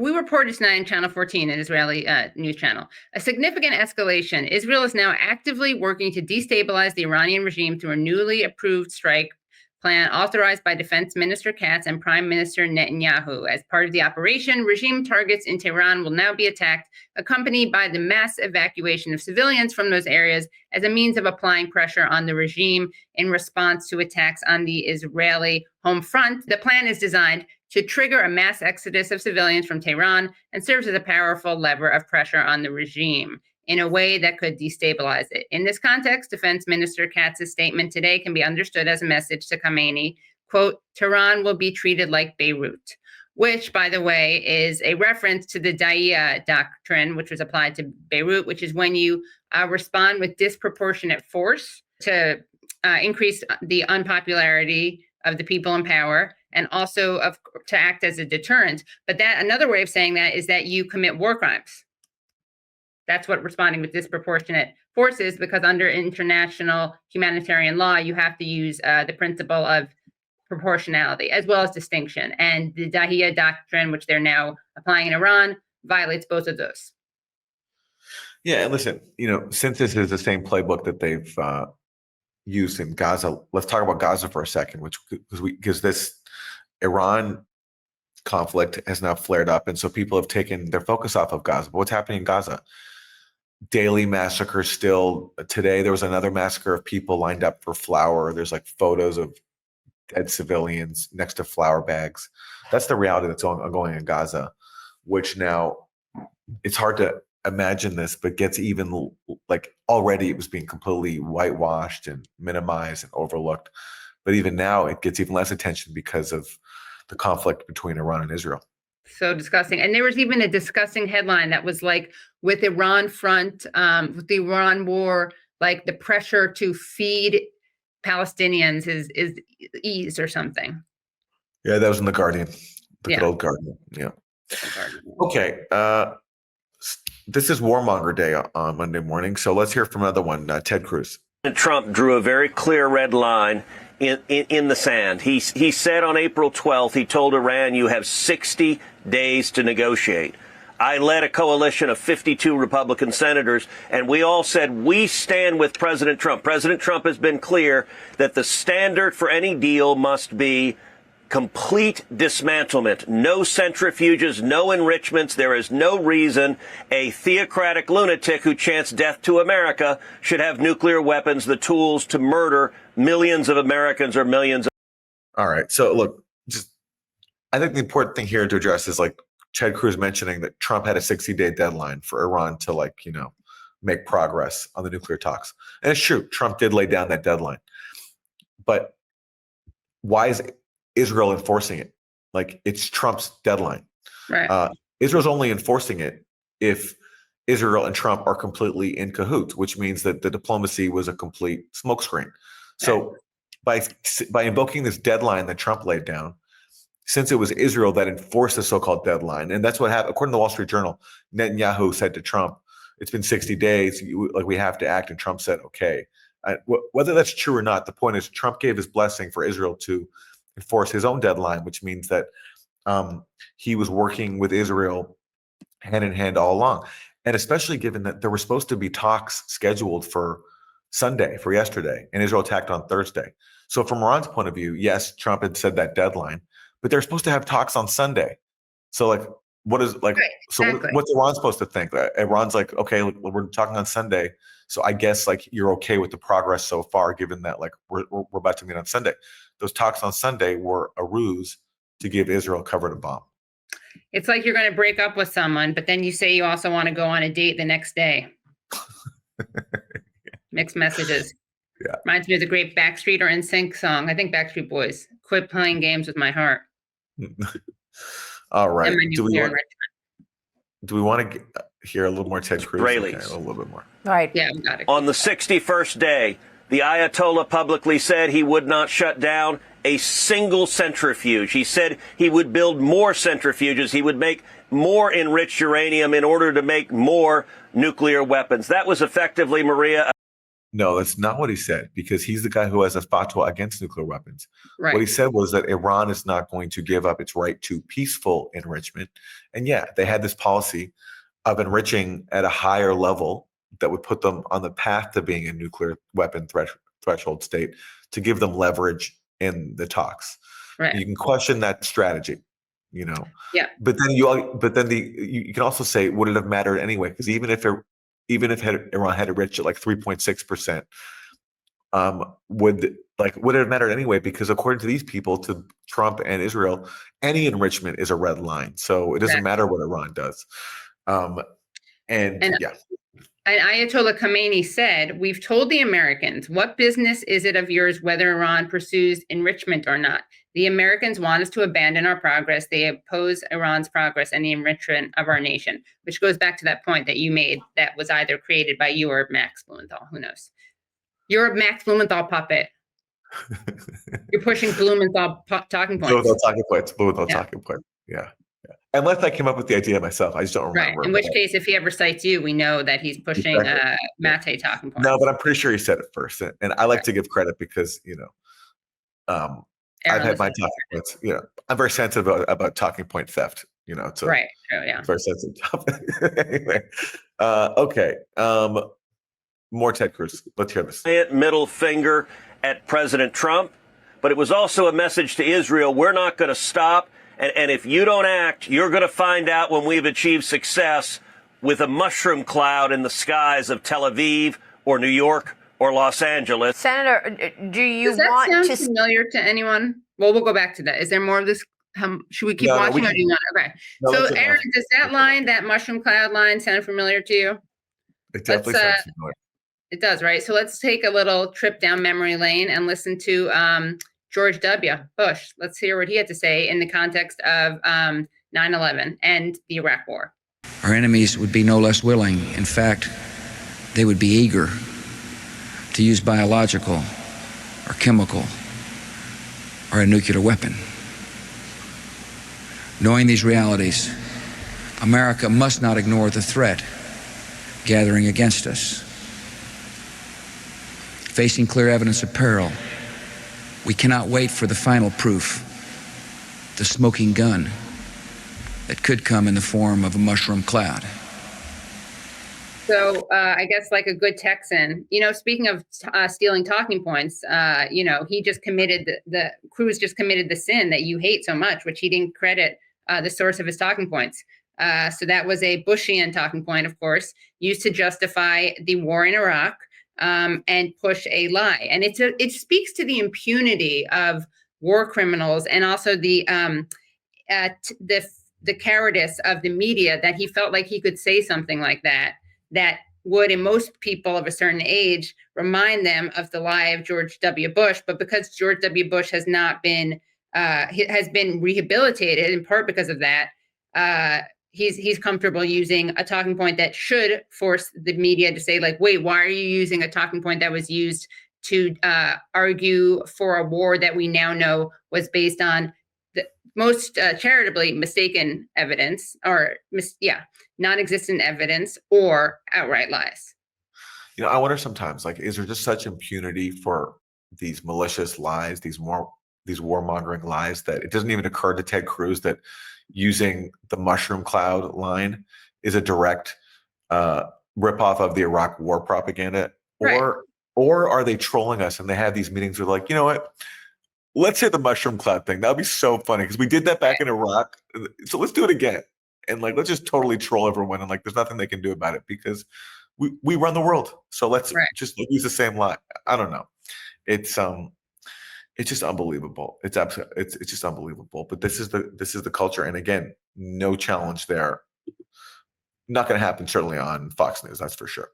we reported tonight on Channel 14, an Israeli news channel, a significant escalation. Israel is now actively working to destabilize the Iranian regime through a newly approved strike plan authorized by Defense Minister Katz and Prime Minister Netanyahu. As part of the operation, regime targets in Tehran will now be attacked, accompanied by the mass evacuation of civilians from those areas as a means of applying pressure on the regime in response to attacks on the Israeli home front. The plan is designed to trigger a mass exodus of civilians from Tehran and serves as a powerful lever of pressure on the regime in a way that could destabilize it. In this context, Defense Minister Katz's statement today can be understood as a message to Khamenei, quote, Tehran will be treated like Beirut, which, by the way, is a reference to the Dahiya doctrine, which was applied to Beirut, which is when you respond with disproportionate force to increase the unpopularity of the people in power and also to act as a deterrent. But that another way of saying that is that you commit war crimes. That's what responding with disproportionate force is, because under international humanitarian law, you have to use the principle of proportionality as well as distinction. And the Dahiya doctrine, which they're now applying in Iran, violates both of those. Yeah, and listen, since this is the same playbook that they've used in Gaza, let's talk about Gaza for a second, because this Iran conflict has now flared up, and so people have taken their focus off of Gaza. But what's happening in Gaza? Daily massacres still. Today there was another massacre of people lined up for flour. There's like photos of dead civilians next to flour bags. That's the reality that's ongoing in Gaza, which now it's hard to imagine this, but gets even like already it was being completely whitewashed and minimized and overlooked. But even now it gets even less attention because of the conflict between Iran and Israel. So disgusting. And there was even a disgusting headline that was like, with Iran front, with the Iran war, like the pressure to feed Palestinians is eased or something. Yeah, that was in The Guardian. Good old Guardian. Yeah. Okay. This is Warmonger Day on Monday morning. So let's hear from another one, Ted Cruz. Trump drew a very clear red line in the sand. He said on April 12th, he told Iran, you have 60 days to negotiate. I led a coalition of 52 Republican senators, and we all said we stand with President Trump. President Trump has been clear that the standard for any deal must be complete dismantlement, no centrifuges, no enrichments. There is no reason a theocratic lunatic who chants death to America should have nuclear weapons, the tools to murder millions of Americans or millions. All right. So look, I think the important thing here to address is like Ted Cruz mentioning that Trump had a 60-day deadline for Iran to make progress on the nuclear talks. And it's true. Trump did lay down that deadline. But why is Israel enforcing it? Like, it's Trump's deadline. Right. Israel's only enforcing it if Israel and Trump are completely in cahoots, which means that the diplomacy was a complete smokescreen. So by invoking this deadline that Trump laid down, since it was Israel that enforced the so-called deadline, and that's what happened, according to the Wall Street Journal, Netanyahu said to Trump, it's been 60 days, we have to act, and Trump said, okay. Whether that's true or not, the point is Trump gave his blessing for Israel to enforce his own deadline, which means that he was working with Israel hand in hand all along. And especially given that there were supposed to be talks scheduled for Sunday, for yesterday, and Israel attacked on Thursday. So from Iran's point of view, yes, Trump had said that deadline, but they're supposed to have talks on Sunday. So what's Iran supposed to think? Iran's like, okay, we're talking on Sunday, so I guess you're okay with the progress so far, given that we're about to meet on Sunday. Those talks on Sunday were a ruse to give Israel cover to bomb. It's like you're going to break up with someone, but then you say you also want to go on a date the next day. Mixed messages. Yeah. Reminds me of the great Backstreet or NSYNC song. I think Backstreet Boys. Quit playing games with my heart. All right. Do we want to hear a little more Ted Cruz? Israelis. Okay, a little bit more. All right. Yeah, we got it. On the 61st day, the Ayatollah publicly said he would not shut down a single centrifuge. He said he would build more centrifuges. He would make more enriched uranium in order to make more nuclear weapons. That was effectively, Maria. No, that's not what he said, because he's the guy who has a fatwa against nuclear weapons. Right. What he said was that Iran is not going to give up its right to peaceful enrichment. And yeah, they had this policy of enriching at a higher level that would put them on the path to being a nuclear weapon threshold state, to give them leverage in the talks. Right. You can question that strategy, Yeah. But then you can also say, would it have mattered anyway? Because even if Iran had enriched at like 3.6%, would it have mattered anyway? Because according to these people, to Trump and Israel, any enrichment is a red line. So it doesn't matter what Iran does. And yeah. And Ayatollah Khamenei said, "We've told the Americans, what business is it of yours whether Iran pursues enrichment or not? The Americans want us to abandon our progress. They oppose Iran's progress and the enrichment of our nation," which goes back to that point that you made that was either created by you or Max Blumenthal. Who knows? You're a Max Blumenthal puppet. You're pushing Blumenthal talking points. Blumenthal talking points. Yeah. Unless I came up with the idea myself. I just don't remember. Right. In which case, if he ever cites you, we know that he's pushing Maté talking points. No, but I'm pretty sure he said it first. And I like to give credit because, I've had my talking points. I'm very sensitive about talking point theft. Right. Oh, yeah. Very sensitive topic. Anyway. Okay. More Ted Cruz. Let's hear this. Middle finger at President Trump, but it was also a message to Israel. We're not going to stop. And if you don't act, you're going to find out when we've achieved success with a mushroom cloud in the skies of Tel Aviv or New York or Los Angeles. Senator, do you Does that want sound to familiar to anyone? Well, we'll go back to that. Is there more of this? Should we keep watching or do you not? Okay. No, so, Aaron, does that line, that mushroom cloud line, sound familiar to you? It definitely sounds familiar. It does, right? So let's take a little trip down memory lane and listen to George W. Bush. Let's hear what he had to say in the context of 9/11 and the Iraq War. Our enemies would be no less willing. In fact, they would be eager to use biological or chemical or a nuclear weapon. Knowing these realities, America must not ignore the threat gathering against us. Facing clear evidence of peril, we cannot wait for the final proof, the smoking gun that could come in the form of a mushroom cloud. So I guess like a good Texan, speaking of stealing talking points, he just committed Cruz just committed the sin that you hate so much, which he didn't credit the source of his talking points. So that was a Bushian talking point, of course, used to justify the war in Iraq. And push a lie, and it speaks to the impunity of war criminals, and also the cowardice of the media, that he felt like he could say something like that would, in most people of a certain age, remind them of the lie of George W. Bush. But because George W. Bush has not been has been rehabilitated, in part because of that, he's comfortable using a talking point that should force the media to say, like, wait, why are you using a talking point that was used to argue for a war that we now know was based on the most charitably mistaken evidence, or non-existent evidence, or outright lies? I wonder sometimes, is there just such impunity for these malicious lies, these warmongering lies, that it doesn't even occur to Ted Cruz that using the mushroom cloud line is a direct ripoff of the Iraq war propaganda? Right. Or are they trolling us, and they have these meetings where, like, you know what? Let's say the mushroom cloud thing. That would be so funny because we did that back in Iraq. So let's do it again. And let's just totally troll everyone. And there's nothing they can do about it because we run the world. So let's just use the same lie. I don't know. It's just unbelievable. It's just unbelievable. But this is the culture. And again, no challenge there. Not going to happen certainly on Fox News. That's for sure.